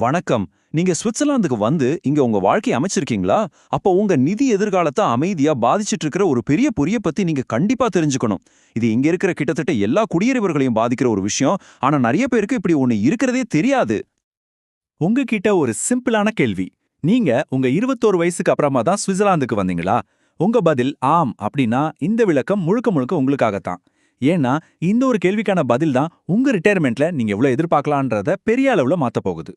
வணக்கம். நீங்க சுவிட்சர்லாந்துக்கு வந்து இங்க உங்க வாழ்க்கைய அமைச்சிருக்கீங்களா? அப்போ உங்க நிதி எதிர்காலத்த அமைதியா பாதிச்சிட்டு இருக்கிற ஒரு பெரிய பொறிய பத்தி நீங்க கண்டிப்பா தெரிஞ்சுக்கணும். இது இங்க இருக்கிற கிட்டத்தட்ட எல்லா குடியேறியவர்களையும் பாதிக்கிற ஒரு விஷயம். ஆனா நெறைய பேருக்கு இப்படி ஒண்ணு இருக்கிறதே தெரியாது. உங்ககிட்ட ஒரு சிம்பிளான கேள்வி. நீங்க உங்க 21 வயசுக்கு அப்புறமா தான் சுவிட்சர்லாந்துக்கு வந்தீங்களா? உங்க பதில் ஆம் அப்படின்னா இந்த விளக்கம் முழுக்க முழுக்க உங்களுக்காகத்தான். ஏன்னா இந்த ஒரு கேள்விக்கான பதில் தான் உங்க ரிட்டையர்மெண்ட்ல நீங்க எவ்வளவு எதிர்பார்க்கலான்றத பெரிய அளவுல மாத்தப் போகுது.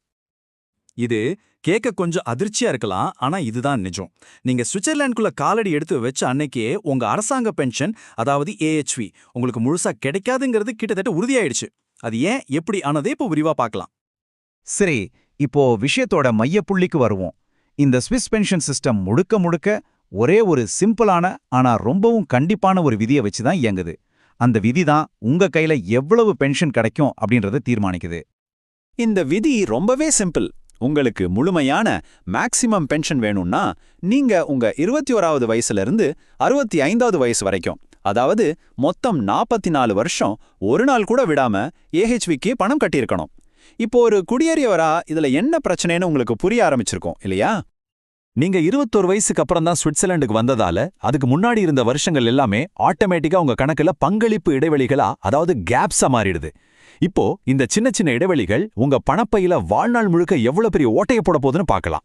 இது கேட்க கொஞ்சம் அதிர்ச்சியா இருக்கலாம், ஆனா இதுதான் நிஜம். நீங்க சுவிட்சர்லாந்துக்குள்ள காலடி எடுத்து வச்ச அன்னைக்கே உங்க அரசாங்க பென்ஷன், அதாவது ஏஹெச்வி, உங்களுக்கு முழுசா கிடைக்காதுங்கிறது கிட்டத்தட்ட உறுதியாயிடுச்சு. அது ஏன் எப்படி ஆனதே இப்போ விரிவா பார்க்கலாம். சரி, இப்போ விஷயத்தோட மையப்புள்ளிக்கு வருவோம். இந்த ஸ்விஸ் பென்ஷன் சிஸ்டம் முழுக்க முழுக்க ஒரே ஒரு சிம்பிளான ஆனா ரொம்பவும் கண்டிப்பான ஒரு விதியை வச்சு தான் இயங்குது. அந்த விதி தான் உங்க கையில எவ்வளவு பென்ஷன் கிடைக்கும் அப்படின்றத தீர்மானிக்குது. இந்த விதி ரொம்பவே சிம்பிள். உங்களுக்கு முழுமையான மேக்ஸிமம் பென்ஷன் வேணும்னா நீங்க உங்க 21வது வயசுல இருந்து 65வது வயசு வரைக்கும், அதாவது மொத்தம் 44 வருஷம் ஒரு நாள் கூட விடாம ஏஹெச்விக்கு பணம் கட்டியிருக்கணும். இப்போ ஒரு குடியேறியவரா இதுல என்ன பிரச்சனைன்னு உங்களுக்கு புரிய ஆரம்பிச்சிருக்கும் இல்லையா? நீங்க 21 வயசுக்கு அப்புறம் தான் சுவிட்சர்லாந்துக்கு வந்ததால அதுக்கு முன்னாடி இருந்த வருஷங்கள் எல்லாமே ஆட்டோமேட்டிக்கா உங்க கணக்குல பங்களிப்பு இடைவெளிகளா, அதாவது கேப்ஸா மாறிடுது. இப்போ இந்த சின்ன சின்ன இடைவெளிகள் உங்க பணப்பையில வாழ்நாள் முழுக்க எவ்வளவு பெரிய ஓட்டைய போட போகுதுன்னு பார்க்கலாம்.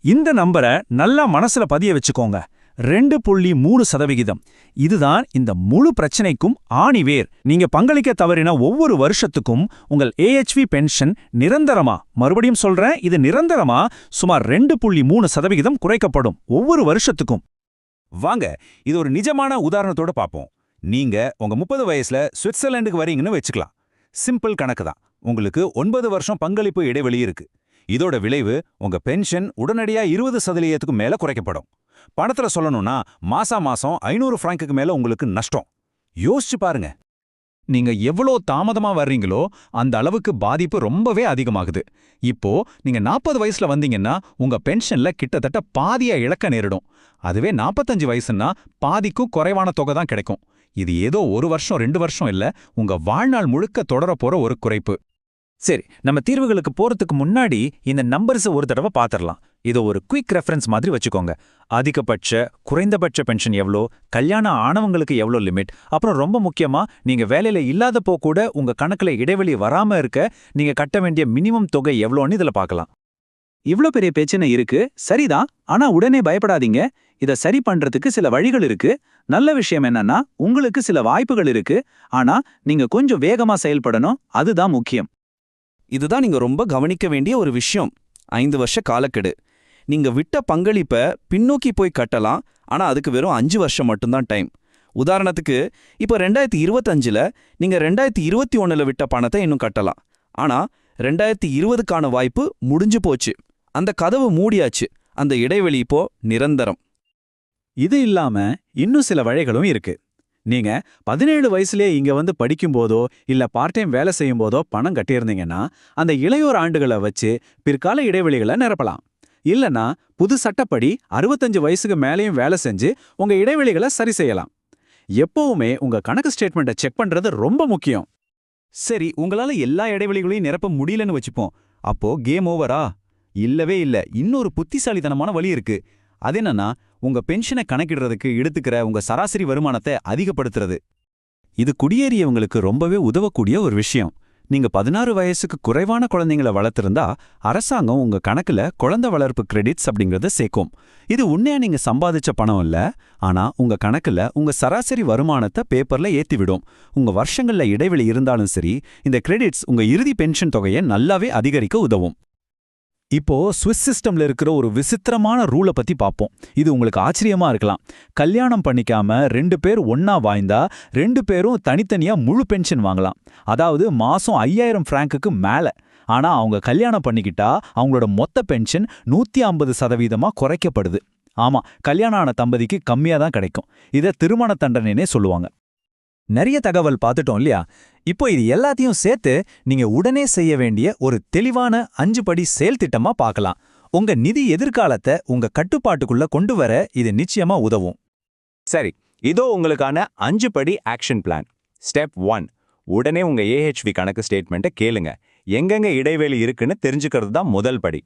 இந்த நம்பரை நல்லா மனசுல பதிய வச்சுக்கோங்க. 2.3%. இதுதான் இந்த முழு பிரச்சனைக்கும் ஆணிவேர். நீங்க பங்களிக்க தவறின ஒவ்வொரு வருஷத்துக்கும் உங்கள் ஏஹெச்வி பென்ஷன் நிரந்தரமா, மறுபடியும் சொல்றேன், இது நிரந்தரமா சுமார் 2.3% குறைக்கப்படும் ஒவ்வொரு வருஷத்துக்கும். வாங்க இது ஒரு நிஜமான உதாரணத்தோட பார்ப்போம். நீங்க உங்க 30 வயசுல சுவிட்சர்லாந்துக்கு வரீங்கன்னு வச்சுக்கலாம். சிம்பிள் கணக்கு தான். உங்களுக்கு 9 வருஷம் பங்களிப்பு இடைவெளி இருக்கு. இதோட விளைவு உங்க பென்ஷன் உடனடியா 20% மேல குறைக்கப்படும். பணத்துல சொல்லணும்னா மாசம் 500 பிராங்குக்கு மேல உங்களுக்கு நஷ்டம். யோசிச்சு பாருங்க. நீங்க எவ்வளோ தாமதமா வர்றீங்களோ அந்த அளவுக்கு பாதிப்பு ரொம்பவே அதிகமாகுது. இப்போ நீங்க 40 வயசுல வந்தீங்கன்னா உங்க பென்ஷன்ல கிட்டத்தட்ட பாதியா இழக்க நேரிடும். அதுவே 45 வயசுன்னா பாதிக்கும் குறைவான தொகை தான் கிடைக்கும். இது ஏதோ 1 வருஷம் 2 வருஷம் இல்ல, உங்க வாழ்நாள் முழுக்க தொடர போற ஒரு குறைப்பு. சரி, நம்ம தீர்வுகளுக்கு போறதுக்கு முன்னாடி இந்த நம்பர்ஸ் ஒரு தடவை பாத்திரலாம். இதை ஒரு குயிக் ரெஃபரன்ஸ் மாதிரி வச்சுக்கோங்க. அதிகபட்ச குறைந்தபட்ச பென்ஷன் எவ்வளோ, கல்யாணம் ஆனவங்களுக்கு எவ்வளோ லிமிட், அப்புறம் ரொம்ப முக்கியமா நீங்க வேலையில இல்லாதப்போ கூட உங்க கணக்குல இடைவெளி வராம இருக்க நீங்க கட்ட வேண்டிய மினிமம் தொகை எவ்வளோன்னு இதுல பார்க்கலாம். இவ்ளோ பெரிய பிரச்சனை இருக்கு, சரிதான். ஆனா உடனே பயப்படாதீங்க. இத சரி பண்றதுக்கு சில வழிகள் இருக்கு. நல்ல விஷயம் என்னன்னா உங்களுக்கு சில வாய்ப்புகள் இருக்கு. ஆனா நீங்க கொஞ்சம் வேகமா செயல்படணும், அதுதான் முக்கியம். இதுதான் நீங்க ரொம்ப கவனிக்க வேண்டிய ஒரு விஷயம். 5 வருஷ காலக்கெடு. நீங்க விட்ட பங்களிப்ப பின்னோக்கி போய் கட்டலாம், ஆனா அதுக்கு வெறும் 5 வருஷம் மட்டும்தான் டைம். உதாரணத்துக்கு இப்போ 2025ல நீங்க 2021ல விட்ட பணத்தை இன்னும் கட்டலாம். ஆனா 2020க்கான வாய்ப்பு முடிஞ்சு போச்சு. அந்த கதவு மூடியாச்சு. அந்த இடைவெளி இப்போ நிரந்தரம். இது இல்லாம இன்னும் சில வழிகளும் இருக்கு. நீங்க 17 வயசுலயே இங்க வந்து படிக்கும்போதோ இல்ல பார்ட் டைம் வேலை செய்யும் போதோ பணம் கட்டியிருந்தீங்கன்னா அந்த இளையோர் ஆண்டுகளை வச்சு பிற்கால இடைவெளிகளை நிரப்பலாம். இல்லனா புது சட்டப்படி 65 வயசுக்கு மேலேயும் வேலை செஞ்சு உங்க இடைவெளிகளை சரி செய்யலாம். எப்பவுமே உங்க கணக்கு ஸ்டேட்மெண்ட்டை செக் பண்றது ரொம்ப முக்கியம். சரி, உங்களால எல்லா இடைவெளிகளையும் நிரப்ப முடியலன்னு வச்சுப்போம். அப்போ கேம் ஓவரா? இல்லவே இல்ல. இன்னொரு புத்திசாலித்தனமான வழி இருக்கு. அது என்னன்னா, உங்க பென்ஷனை கணக்கிடுறதுக்கு எடுத்துக்கிற உங்க சராசரி வருமானத்தை அதிகப்படுத்துறது. இது குடியேறியவங்களுக்கு ரொம்பவே உதவக்கூடிய ஒரு விஷயம். நீங்க 16 வயசுக்கு குறைவான குழந்தைங்களை வளர்த்திருந்தா அரசாங்கம் உங்க கணக்குல குழந்தை வளர்ப்பு கிரெடிட்ஸ் அப்படிங்கறத சேர்க்கும். இது உண்மையா நீங்க சம்பாதிச்ச பணம் இல்ல, ஆனா உங்க கணக்குல உங்க சராசரி வருமானத்தை பேப்பர்ல ஏத்திவிடும். உங்க வருஷங்கள்ல இடைவெளி இருந்தாலும் சரி, இந்த கிரெடிட்ஸ் உங்க இறுதி பென்ஷன் தொகையை நல்லாவே அதிகரிக்க உதவும். இப்போ ஸ்விஸ் சிஸ்டம்ல இருக்கிற ஒரு விசித்திரமான ரூலை பத்தி பார்ப்போம். இது உங்களுக்கு ஆச்சரியமா இருக்கலாம். கல்யாணம் பண்ணிக்காம 2 பேர் ஒன்னா வாழ்ந்தா 2 பேரும் தனித்தனியா முழு பென்ஷன் வாங்கலாம். அதாவது மாசம் 5000 பிராங்குக்கு மேல. ஆனா அவங்க கல்யாணம் பண்ணிக்கிட்டா அவங்களோட மொத்த பென்ஷன் 150% குறைக்கப்படுது. ஆமா, கல்யாணம் ஆன தம்பதிக்கு கம்மியா தான் கிடைக்கும். இதை திருமண தண்டனைனே சொல்லுவாங்க. நிறைய தகவல் பார்த்துட்டோம் இல்லையா? இப்போ இது எல்லாத்தையும் சேர்த்து நீங்க உடனே செய்ய வேண்டிய ஒரு தெளிவான 5 படி செயல் திட்டமா பார்க்கலாம். உங்க நிதி எதிர்காலத்தை உங்க கட்டுப்பாட்டுக்குள்ள கொண்டு வர இது நிச்சயமா உதவும். சரி, இதோ உங்களுக்கான 5 படி ஆக்ஷன் பிளான். ஸ்டெப் 1, உடனே உங்க ஏஹெச்வி கணக்கு ஸ்டேட்மெண்ட்டை கேளுங்க. எங்கெங்க இடைவெளி இருக்குன்னு தெரிஞ்சுக்கிறது தான் முதல் படி.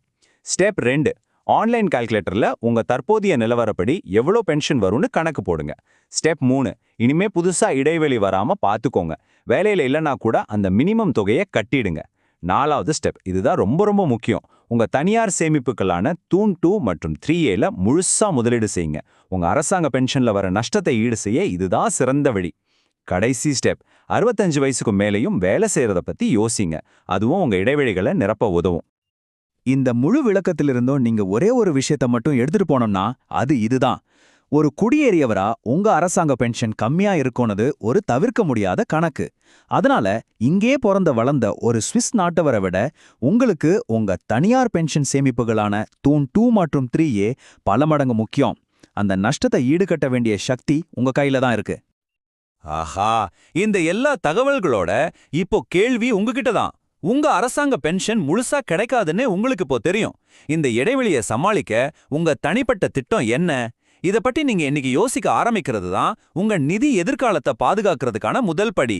ஸ்டெப் 2, ஆன்லைன் கால்குலேட்டர்ல உங்க தற்போதைய நிலவரப்படி எவ்வளோ பென்ஷன் வரும்னு கணக்கு போடுங்க. ஸ்டெப் 3, இனிமே புதுசா இடைவெளி வராம பார்த்துக்கோங்க. வேலையில இல்லைன்னா கூட அந்த மினிமம் தொகையை கட்டிடுங்க. 4வது ஸ்டெப், இதுதான் ரொம்ப ரொம்ப முக்கியம். உங்க தனியார் சேமிப்புகளான தூண் 2 மற்றும் 3Aல முழுசா முதலீடு செய்யுங்க. உங்க அரசாங்க பென்ஷன்ல வர நஷ்டத்தை ஈடு செய்ய இதுதான் சிறந்த வழி. கடைசி ஸ்டெப், 65 வயசுக்கு மேலேயும் வேலை செய்யறத பத்தி யோசிங்க. அதுவும் உங்க இடைவெளிகளை நிரப்ப உதவும். இந்த முழு விளக்கத்திலிருந்தும் நீங்க ஒரே ஒரு விஷயத்த மட்டும் எடுத்துட்டு போனோம்னா அது இதுதான். ஒரு குடியேறியவரா உங்க அரசாங்க பென்ஷன் கம்மியா இருக்கும்னது ஒரு தவிர்க்க முடியாத கணக்கு. அதனால இங்கே பிறந்த வளர்ந்த ஒரு ஸ்விஸ் நாட்டவரை விட உங்களுக்கு உங்க தனியார் பென்ஷன் சேமிப்புகளான தூண் 2 மற்றும் 3A பல மடங்கு முக்கியம். அந்த நஷ்டத்தை ஈடுகட்ட வேண்டிய சக்தி உங்க கையில தான் இருக்கு. ஆஹா, இந்த எல்லா தகவல்களோட இப்போ கேள்வி உங்ககிட்ட தான். உங்க அரசாங்க பென்ஷன் முழுசா கிடைக்காதுன்னு உங்களுக்கு இப்போ தெரியும். இந்த இடைவெளியை சமாளிக்க உங்க தனிப்பட்ட திட்டம் என்ன? இத பத்தி நீங்க இன்னைக்கு யோசிக்க ஆரம்பிக்கிறது தான் உங்க நிதி எதிர்காலத்தை பாதுகாக்கிறதுக்கான முதல் படி.